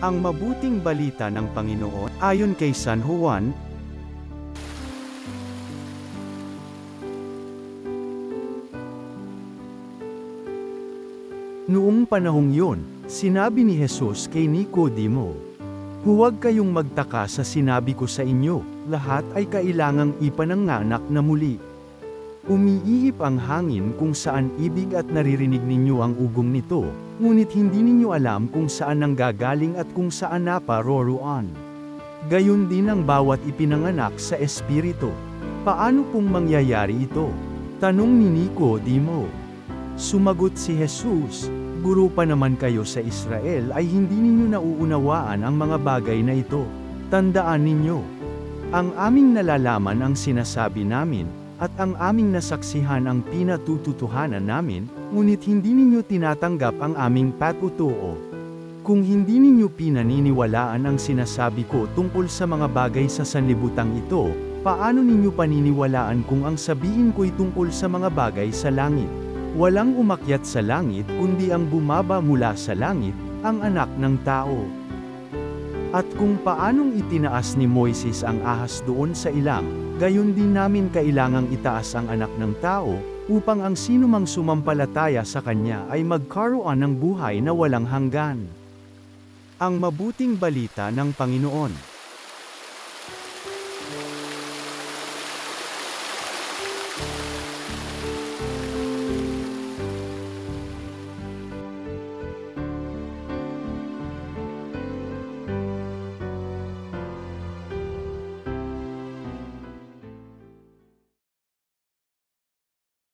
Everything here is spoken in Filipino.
Ang mabuting balita ng Panginoon, ayon kay San Juan. Noong panahong yun, sinabi ni Jesus kay Nicodemo, "Huwag kayong magtaka sa sinabi ko sa inyo, lahat ay kailangang ipananganak na muli. Umiihip ang hangin kung saan ibig at naririnig ninyo ang ugong nito, ngunit hindi ninyo alam kung saan nanggagaling at kung saan naparoroon. Gayon din ang bawat ipinanganak sa Espiritu. Paano pong mangyayari ito?" Tanong ni Nicodemo. Sumagot si Jesus, "Guro pa naman kayo sa Israel ay hindi ninyo nauunawaan ang mga bagay na ito. Tandaan ninyo, ang aming nalalaman ang sinasabi namin, at ang aming nasaksihan ang pinatututuhanan namin, ngunit hindi ninyo tinatanggap ang aming patutuo. Kung hindi ninyo pinaniniwalaan ang sinasabi ko tungkol sa mga bagay sa sanlibutan ito, paano ninyo paniniwalaan kung ang sabihin ko'y tungkol sa mga bagay sa langit? Walang umakyat sa langit kundi ang bumaba mula sa langit, ang Anak ng Tao. At kung paanong itinaas ni Moises ang ahas doon sa ilang, gayon din namin kailangang itaas ang Anak ng Tao, upang ang sinumang sumampalataya sa Kanya ay magkaroon ng buhay na walang hanggan." Ang mabuting balita ng Panginoon.